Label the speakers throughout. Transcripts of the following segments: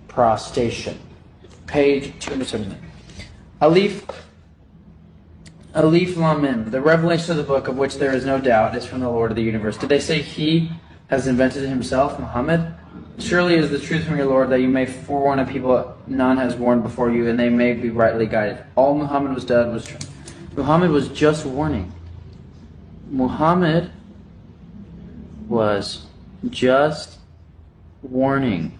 Speaker 1: prostration. Page 279. Alif Lam Mim. The revelation of the book, of which there is no doubt, is from the Lord of the universe. Did they say he has invented himself, Muhammad? Surely it is the truth from your Lord that you may forewarn a people none has warned before you, and they may be rightly guided. All Muhammad was done was true. Muhammad was just warning. Muhammad was just warning.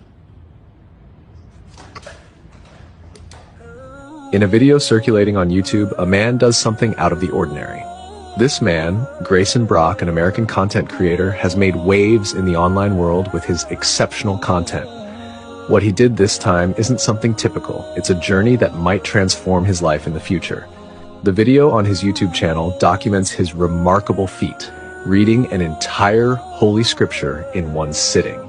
Speaker 2: In a video circulating on YouTube, a man does something out of the ordinary. This man, Grayson Brock, an American content creator, has made waves in the online world with his exceptional content. What he did this time isn't something typical. It's a journey that might transform his life in the future. The video on his YouTube channel documents his remarkable feat, reading an entire Holy Scripture in one sitting.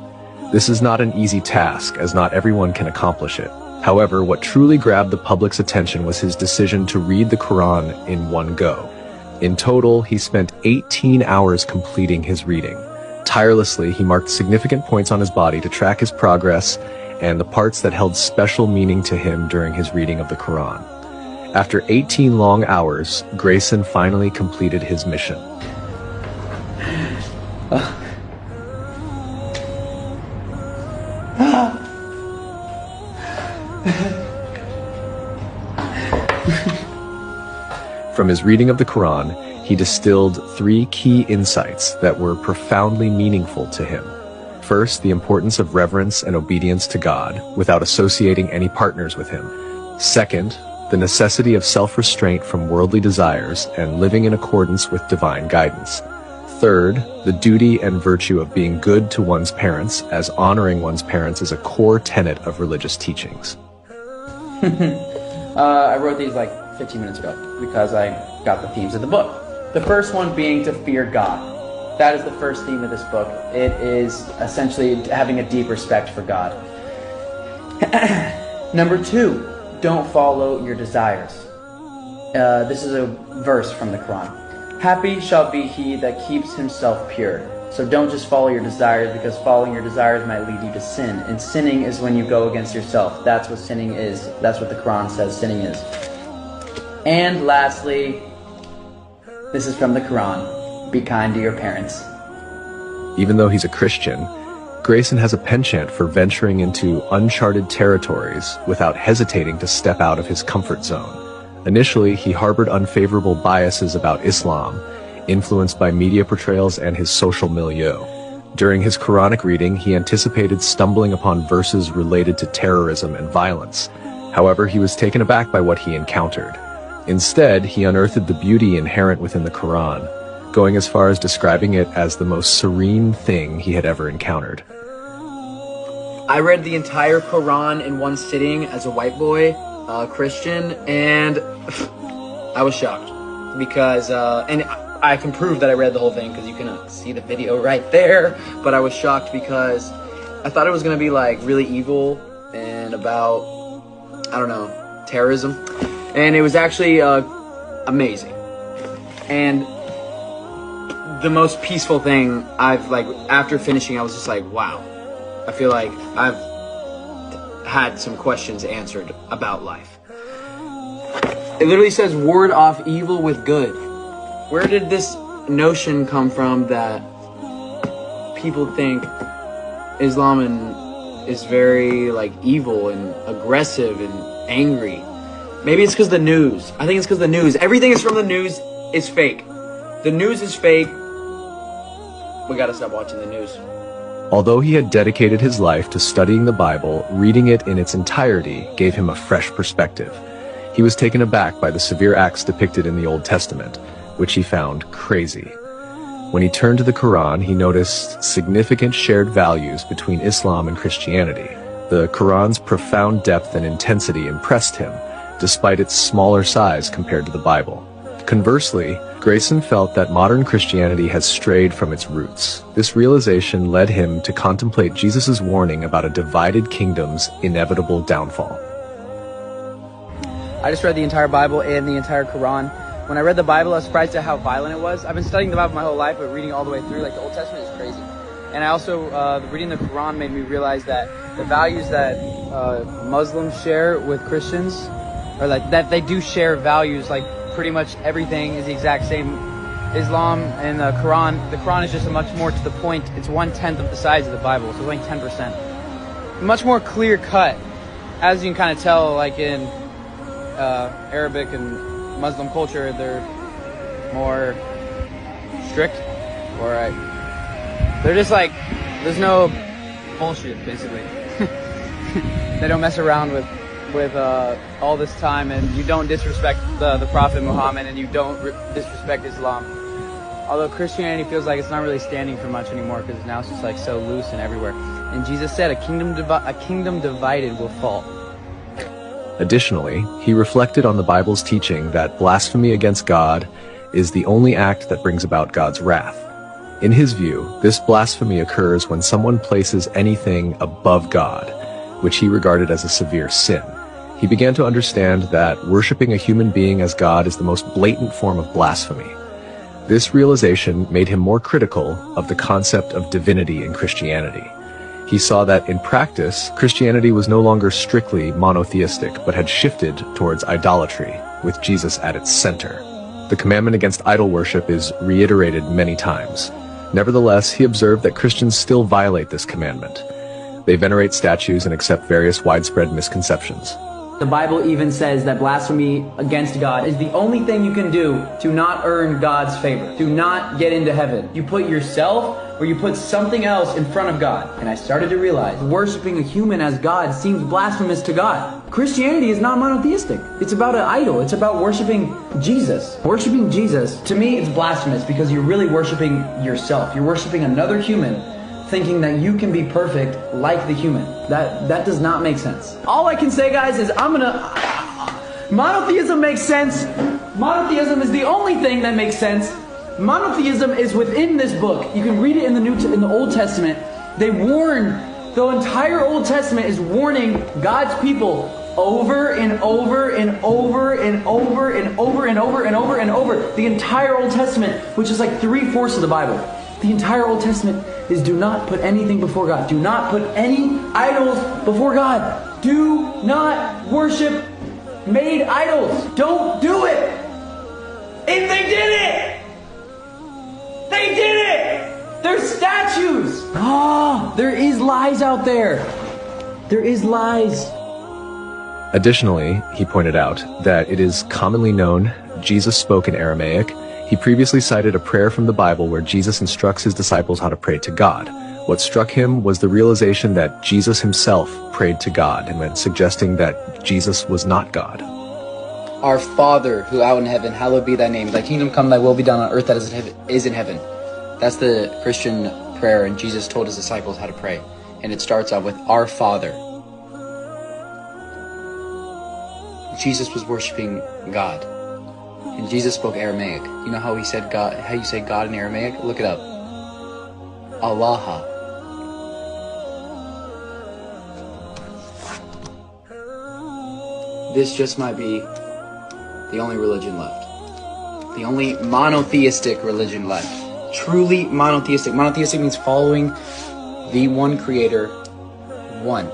Speaker 2: This is not an easy task, as not everyone can accomplish it. However, what truly grabbed the public's attention was his decision to read the Qur'an in one go. In total, he spent 18 hours completing his reading. Tirelessly, he marked significant points on his body to track his progress and the parts that held special meaning to him during his reading of the Qur'an. After 18 long hours, Grayson finally completed his mission. From his reading of the Quran, he distilled 3 key insights that were profoundly meaningful to him. First, the importance of reverence and obedience to God without associating any partners with him. Second, the necessity of self-restraint from worldly desires and living in accordance with divine guidance. Third, the duty and virtue of being good to one's parents, as honoring one's parents is a core tenet of religious teachings.
Speaker 1: I wrote these like 15 minutes ago because I got the themes of the book. The first one being to fear God. That is the first theme of this book. It is essentially having a deep respect for God. Number 2, don't follow your desires. This is a verse from the Quran. Happy shall be he that keeps himself pure. So don't just follow your desires, because following your desires might lead you to sin. And sinning is when you go against yourself. That's what sinning is. That's what the Quran says sinning is. And lastly, this is from the Quran. Be kind to your parents.
Speaker 2: Even though he's a Christian, Grayson has a penchant for venturing into uncharted territories without hesitating to step out of his comfort zone. Initially, he harbored unfavorable biases about Islam, influenced by media portrayals and his social milieu. During his Quranic reading, he anticipated stumbling upon verses related to terrorism and violence. However, he was taken aback by what he encountered. Instead, he unearthed the beauty inherent within the Quran, going as far as describing it as the most serene thing he had ever encountered.
Speaker 1: I read the entire Quran in one sitting as a white boy, Christian, and I was shocked because, and I can prove that I read the whole thing because you can see the video right there, but I was shocked because I thought it was going to be like really evil and about, I don't know, terrorism, and it was actually amazing. And the most peaceful thing after finishing, I was just like, wow, I feel like I've had some questions answered about life. It literally says ward off evil with good. Where did this notion come from that people think Islam is very like evil and aggressive and angry? Maybe it's because the news. I think it's because the news. Everything is from the news is fake. The news is fake. We gotta stop watching the news.
Speaker 2: Although he had dedicated his life to studying the Bible, reading it in its entirety gave him a fresh perspective. He was taken aback by the severe acts depicted in the Old Testament, which he found crazy. When he turned to the Quran, he noticed significant shared values between Islam and Christianity. The Quran's profound depth and intensity impressed him, despite its smaller size compared to the Bible. Conversely, Grayson felt that modern Christianity has strayed from its roots. This realization led him to contemplate Jesus' warning about a divided kingdom's inevitable downfall.
Speaker 1: I just read the entire Bible and the entire Quran. When I read the Bible, I was surprised at how violent it was. I've been studying the Bible my whole life, but reading all the way through, like the Old Testament is crazy. And I also, reading the Qur'an made me realize that the values that Muslims share with Christians, or like that they do share values, like pretty much everything is the exact same. Islam and the Quran is just a much more to the point. It's 1/10 of the size of the Bible, so it's only 10%. Much more clear cut, as you can kind of tell, like in Arabic and Muslim culture, they're more strict, or they're just like, there's no bullshit, basically. They don't mess around with all this time, and you don't disrespect the Prophet Muhammad, and you don't disrespect Islam. Although Christianity feels like it's not really standing for much anymore, because now it's just like so loose and everywhere. And Jesus said, a kingdom divided will fall.
Speaker 2: Additionally, he reflected on the Bible's teaching that blasphemy against God is the only act that brings about God's wrath. In his view, this blasphemy occurs when someone places anything above God, which he regarded as a severe sin. He began to understand that worshiping a human being as God is the most blatant form of blasphemy. This realization made him more critical of the concept of divinity in Christianity. He saw that in practice, Christianity was no longer strictly monotheistic, but had shifted towards idolatry, with Jesus at its center. The commandment against idol worship is reiterated many times. Nevertheless, he observed that Christians still violate this commandment. They venerate statues and accept various widespread misconceptions.
Speaker 1: The Bible even says that blasphemy against God is the only thing you can do to not earn God's favor, to not get into heaven. You put yourself or you put something else in front of God. And I started to realize worshiping a human as God seems blasphemous to God. Christianity is not monotheistic. It's about an idol. It's about worshiping Jesus. Worshiping Jesus, to me, it's blasphemous because you're really worshiping yourself. You're worshiping another human, thinking that you can be perfect like the human. That does not make sense. All I can say, guys, is monotheism makes sense. Monotheism is the only thing that makes sense. Monotheism is within this book. You can read it in the Old Testament. They warn, the entire Old Testament is warning God's people over and over and over and over and over and over and over and over. The entire Old Testament, which is like 3/4 of the Bible. The entire Old Testament is do not put anything before God. Do not put any idols before God. Do not worship made idols. Don't do it. And they did it. They did it. They're statues. There is lies out there. There is lies.
Speaker 2: Additionally, he pointed out that it is commonly known Jesus spoke in Aramaic. He previously cited a prayer from the Bible where Jesus instructs his disciples how to pray to God. What struck him was the realization that Jesus himself prayed to God, and when suggesting that Jesus was not God.
Speaker 1: Our Father, who art in heaven, hallowed be thy name. Thy kingdom come, thy will be done on earth as it is in heaven. That's the Christian prayer, and Jesus told his disciples how to pray. And it starts out with our Father. Jesus was worshiping God. And Jesus spoke Aramaic. You know how he said God, how you say God in Aramaic? Look it up. Allah. This just might be the only religion left. The only monotheistic religion left. Truly monotheistic. Monotheistic means following the one creator, one.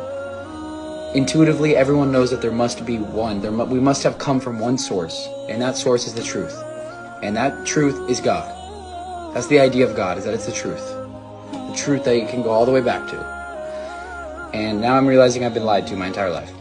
Speaker 1: Intuitively, everyone knows that there must be one. We must have come from one source, and that source is the truth. And that truth is God. That's the idea of God, is that it's the truth. The truth that you can go all the way back to. And now I'm realizing I've been lied to my entire life.